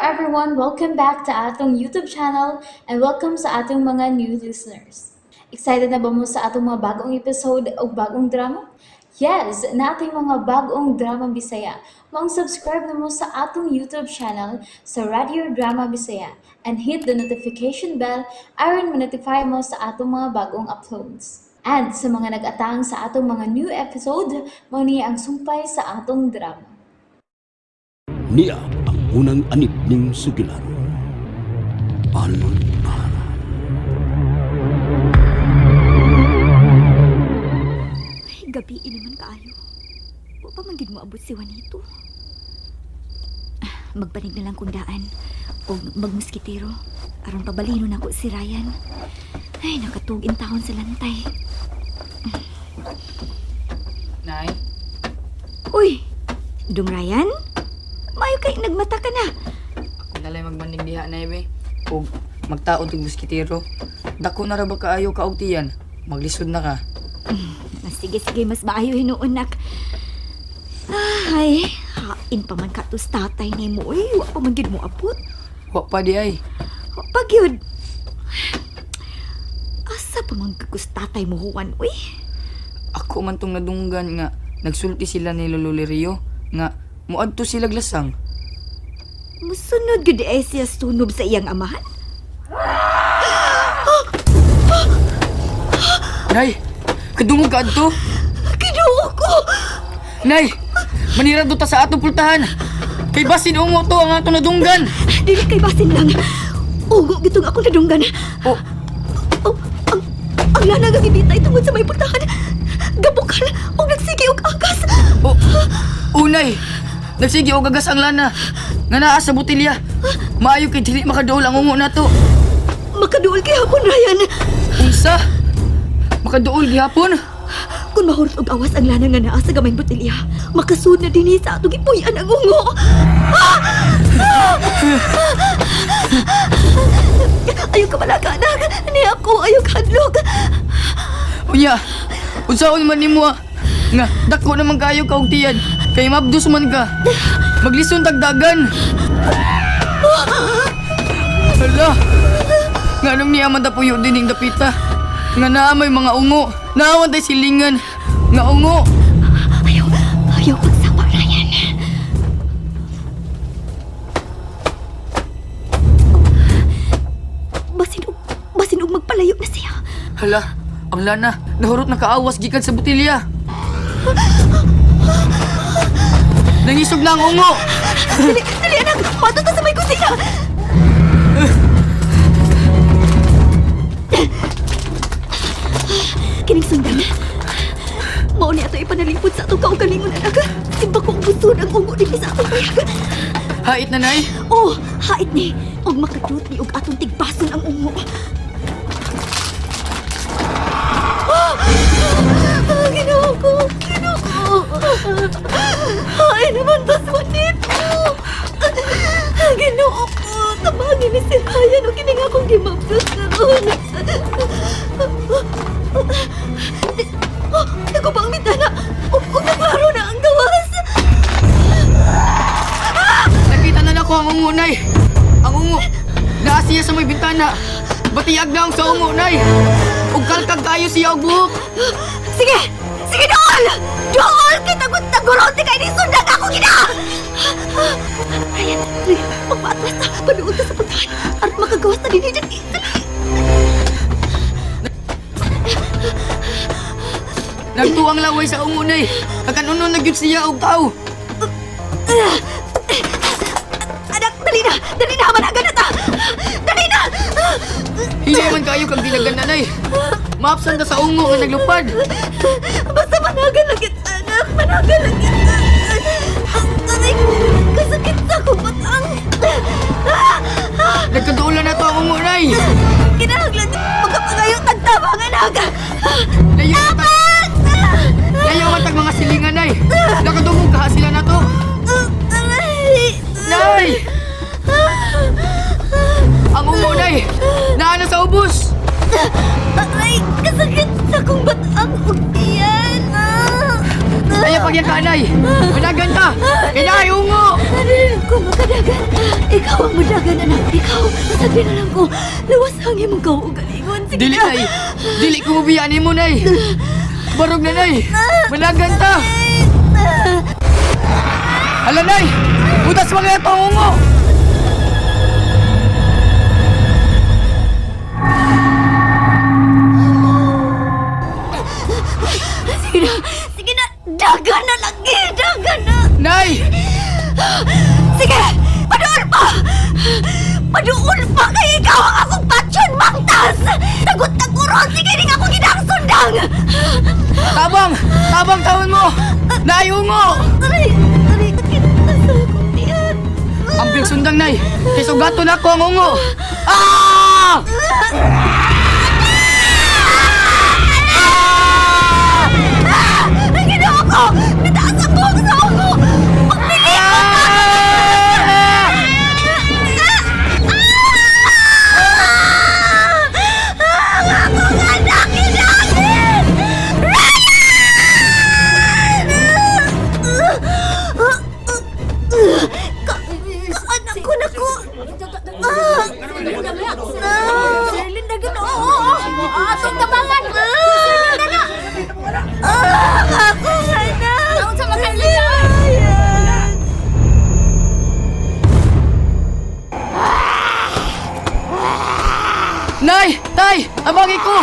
everyone! Welcome back to atong YouTube channel and welcome sa atong mga new listeners. Excited na ba mo sa atong mga bagong episode o bagong drama? Yes, na ating mga bagong drama Bisaya. Mag-subscribe na mo sa atong YouTube channel sa Radio Drama Bisaya and hit the notification bell aron ma-notify mo sa atong mga bagong uploads. And sa mga nag-atang sa atong mga new episode, mo niya ang sumpay sa atong drama. Niya ang unang anib ning sugilan. Alman. Ay, gabi naman kaayo. Wa pa man gid mo abot si Juanito. Magbanig na lang kung daan o magmuskitero aron pabalino na ko si Ryan. Ay, nakatugin taon sa lantay. Nay? Uy, Dong Ryan? Mayo kay nagmata ka na. Ako nalay magmanig diha, Nay, be. O magtaod og muskitero. Dako na ra ba kaayo ka og tiyan? Maglisod na ka. Sige, mas maayo hinuon nak. Ay, hain pa man ka to sa tatay ni mo. Uy, wa pa man gid mo abot. Wa pa di ay. Wa pa gyud. Asa pa man kagus tatay mo Juan, uy? Ako man tong nadunggan nga nagsulti sila ni Lolo Lirio nga muadto sila glasang. Musunod gud ay siya sunob sa iyang amahan? Nay, kadungog ka adto? Kinuo ko! Nay, manira ta sa atong pultahan. Kay basin ungo to ang atong nadunggan. Dili kay basin lang. Ugo gitong ako nadunggan. O, Oh, ang lana nga gibitay tungod sa may pultahan. Gabukal o nagsige og agas. Unay, nagsige og gagas ang lana. Nga naa sa botilya. Maayo kay dili makaduol ang ungo nato. Makaduol kay hapon, Ryan. Unsa? Makaduol gihapon? Kung mahurot og awas ang lana nga naa sa gamay botilya, makasud na dinhi sa atong gipuy-an ang ungo. Ayaw ka malaga, anak. Ni ako, ayaw ka hadlok. Unya, unsaon man nimo nga dako naman kayo ka og tiyan. Kay mabdos man ka. Maglison tagdagan. Hala. Nganong niya man tapuyo dining dapita. Nga naa may mga ungo. Naawan tay silingan. Nga ungo. Ayaw pagsama, Ryan. Basin og magpalayo na siya. Hala, ang lana. Nahurot na kaawas gikan sa botilya. Nangisog na ang ungo. Dali anak, matot na sa may kusina. Kining sundan. Mao ni ato ipanalipod sa atong kaugalingon, anak. Simba ko ang gusto ng ungo din sa atong bayag. Hait na nay. Oh, hait ni. Og makadut ni og atong tigbason ang ungo. Ginoo ko. Ay naman tas manito. Ginoo ko. Tabangin ni si Ryan o kining akong gimabdos karon. Ako ba ang mitana? O naglaro na ang gawas? Nakita na nako ang ungo, nay. Ang ungo. Naa siya sa may bintana. Batiyag na ang sa ungo, nay. Ug kalkag kayo siya og buhok. Sige! Sige, Dool! Dool! Kita-guron kay ni sundan ako, gina! Ryan, magpaatras na. Panuod ka sa puntahan. At makagawas na din dyan. Nagtuang laway sa ungo, nay. Nakanuno na gyud siya og tao. Anak, dali na! Dali na! Managan na ta! Dali na! Hindi man kayo kag dilagan na, nay. Maapsan ta sa ungo nga naglupad. Basta managan lang kita, anak! Managan lang kita! Aray, kasakit sa kupatang! Nagkaduulan na to ang ungo, nay. Kinahanglan magkapangayo tagtabang, anak! Layo man tag mga silingan, nay. Nakadungog kaha sila na to. Aray! Nay! Ang ungo, nay. Naana sa ubos. Aray, kasakit sa kong batang ugtiyan! Kaya pagyan ka, Nay. Managan ka. Inay, ungo. Dili ko makadagan. Ikaw ang madagan, anak. Ikaw, sabi na lang ko, lawas ang imong kaugalingon. Sige Dili, na. Nay. Dili ko mabiyaan mo, Nay. Barog na, Nay. Managan ka. Hala, Nay. Butas mga ito, ungo. Sige na. Sige na. Dagan na lagi. Dagan na. Nay! Sige! Paduol pa! Paduol pa kay ikaw ang akong patsyon, Mangtas! Tagot-taguron! Sige rin ako ginang-sundang! Tabang! Tabang tawon mo! Nay, ungo! Aray! Aray! Sakit na sa akong tiyan! Ang sundang, Nay. Kay sugato na ako ang ungo. Ah! Ang ginawa ko! Nataas ang buhok sa ako! Magpili ko! Ang akong anak inakit! Anak ko na ko! Linda, ginoo! Atong tabangan! Linda na! Ako nga na! Taon sa makanlita! Nay! Tay! Abangi ko!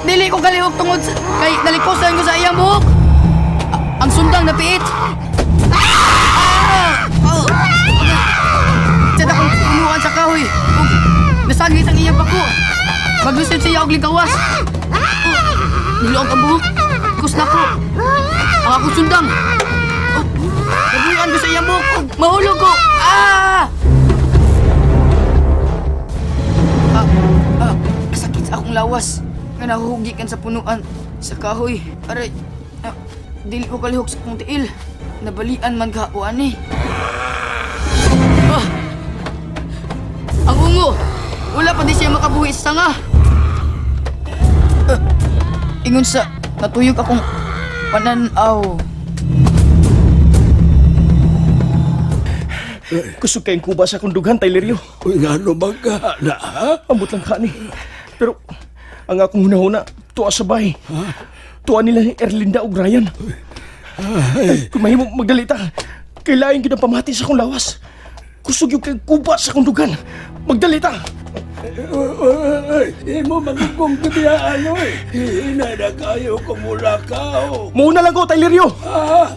Dili ko kalihok tungod sa... Kay nalikosan ko sa iyang buhok! Ang sundang napiit! Diyan akong umuwan sa kahoy! Ug nasaglit ang iyang pako! Maglusid siya og ligawas! Niluog ang buhok! Kus na ko! Ang akong sundang! Nabuyan ko sa iyang buhok! Ug mahulog ko! Sakit sa akong lawas nga nahuhugikan sa punuan sa kahoy. Aray, dili ko kalihok sa akong tiil. Nabalian man kahuan eh. Ang ungo! Wala pa di siya makabuhi sa sanga. Ingon sa natuyog akong pananaw. Kusog kayong kuba sa akong dughan, Tylerio. Uy, nga ano ka na, ha? Ambot lang ka ni. Pero ang akong hunahuna, tuwa sa bahay. Tuwa nila ni Erlinda o Ryan. Kung mahimo magdalita, kailangan ko na pamati sa akong lawas. Kusog yung kayong kuba sa akong dughan. Magdalita! Imo magugong kabiyaan, oy. Hinay na kayo kumula ka, oh. Muna lang ko, Tylerio.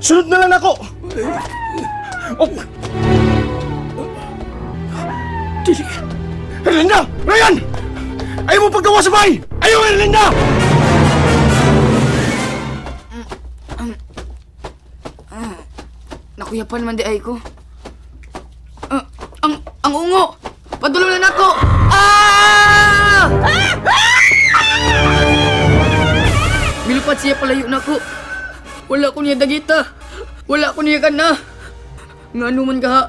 Sunod na lang ako. Oh. Dili. Erlinda! Ryan! Ayaw mo paggawa sa bahay! Ayaw, Erlinda! Nakuyapan man di ay ko. Ang ungo! Padulong na nako! Milupad siya palayo na ko. Wala ko niya dagita. Wala ko niya kana. Nga naman ka ha.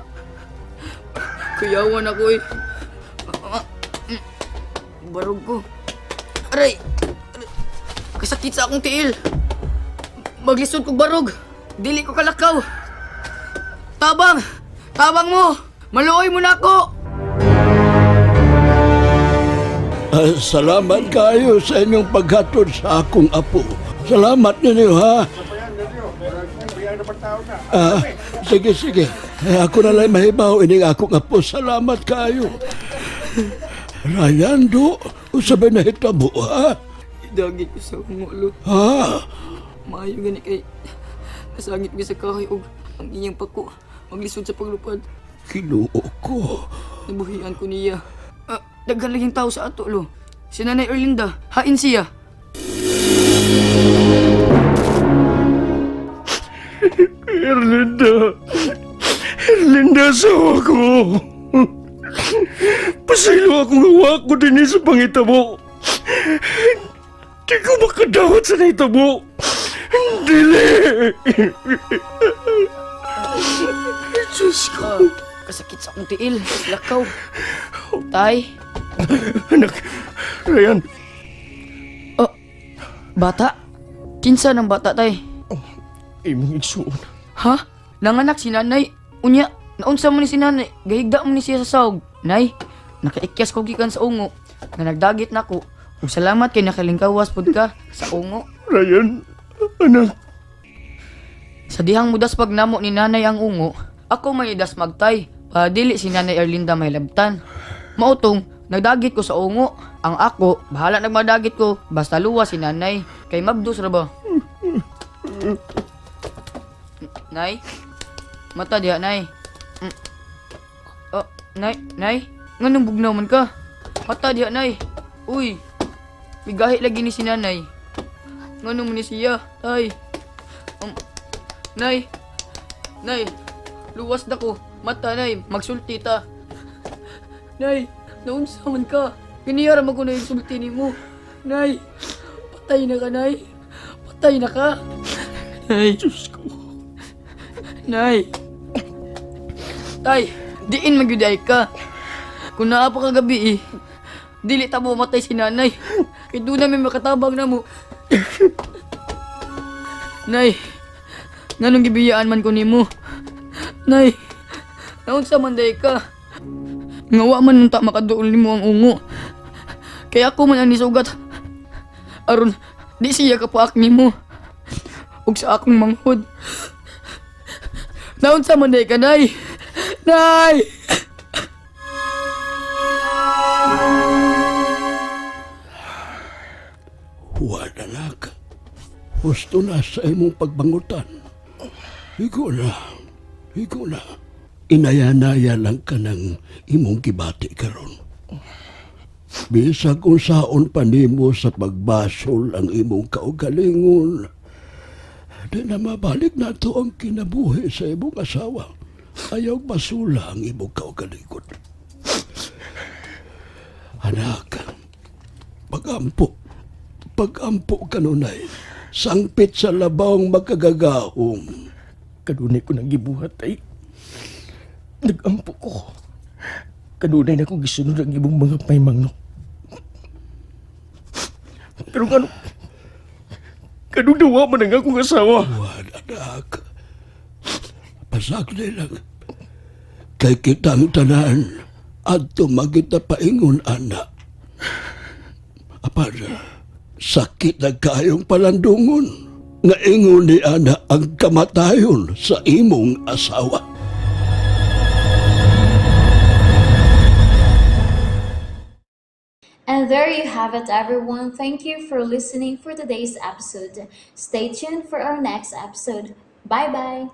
Kayawan ako eh. Barog ko. Aray! Kasakit sa akong tiil. Maglisod ko barog. Dili ko kalakaw. Tabang! Tabang mo! Maluoy mo na ako! Salamat kayo sa inyong paghatod sa akong apo. Salamat ninyo, ha? Sige. Ako na lang mahibaw ining akong apo. Salamat kayo. Ryan, do. Usabay na hitabo, ha? Idagit ko sa umulo. Ha? Maayo gani kay nasangit ko sa kahoy og ang iyang pako maglisod sa paglupad. Kinuo ko. Nabuhian ko niya. Daghan laging tao sa ato, lo. Si Nanay Erlinda, hain siya. Erlinda, asawa ko. Pasaylo akong hawak ko din sa pangitabo. Di ko makadawat sa naitabo. Dili! Diyos ko. Kasakit sa akong tiil, lakaw. Tay, Anak, Ryan, bata? Kinsa ng bata, tay? imong igsuon. Ha? Nanganak si nanay. Unya, naunsa mo ni si nanay. Gahigda mo ni siya sa sahog. Nay, nakaikyas ko gikan sa ungo. Na nagdagit na ko. Ug salamat kay nakalingkawas pod ka sa ungo. Ryan, anak, Sa dihang mudas pag namo ni nanay ang ungo, ako may idas magtay. Para dili si nanay Erlinda may labtan. Mautong, nagdagit ko sa ungo. Ang ako, bahala nagmadagit ko. Basta luwa si nanay. Kay mabdos ra ba? Nay? Mata diha, nay. Oh, nay? Nganong bugnaw man ka? Mata diha, nay. Uy, bigahi lagi ni si nanay. Nganong man ni siya, tay. Nay, luwas na ko. Mata, nay, magsulti ta. Nay, naunsa man ka. Ganiyara mo ko na yung sulti ni mo. Nay, patay na ka, nay. Patay na ka. Nay, Diyos ko. Nay. Tay, diin magyuday ka. Kung naa pa kagabi dili ta mo matay si nanay. Kaya doon namin makatabang na mo. Nay, nanong gibiyaan man ko nimo. Nay, naunsa man day ka. Ngawa man nung ta makaduol nimo ang ungo. Kaya ako man ang nisugat. Aron, di siya kapaak nimo. Ug sa akong manghod. Naunsa man day ka, nay. Nay! Huwag anak. Husto na sa imong pagbangutan. Higo na. Inaya-naya lang ka ng imong gibati karon. Bisag kung saon pa nimo sa pagbasol ang imong kaugalingon, di na mabalik na to ang kinabuhi sa imong asawa. Ayaw basula ang imong kaugalingon. Anak, pagampo kanunay, sangpit sa labawng magkagagahom. Kadunay ko nang gibuhat ay nagampo ko. Kadunay na ko gisunod ang ibong mga paymangno. Pero kadudawa man ang akong asawa. Huwag anak, pasakli lang. Kay kitang tanan at tumagita paingon anak. Apara, sakit na kayong palandungon. Nga ingon ni ana ang kamatayon sa imong asawa. And there you have it, everyone. Thank you for listening for today's episode. Stay tuned for our next episode. Bye bye.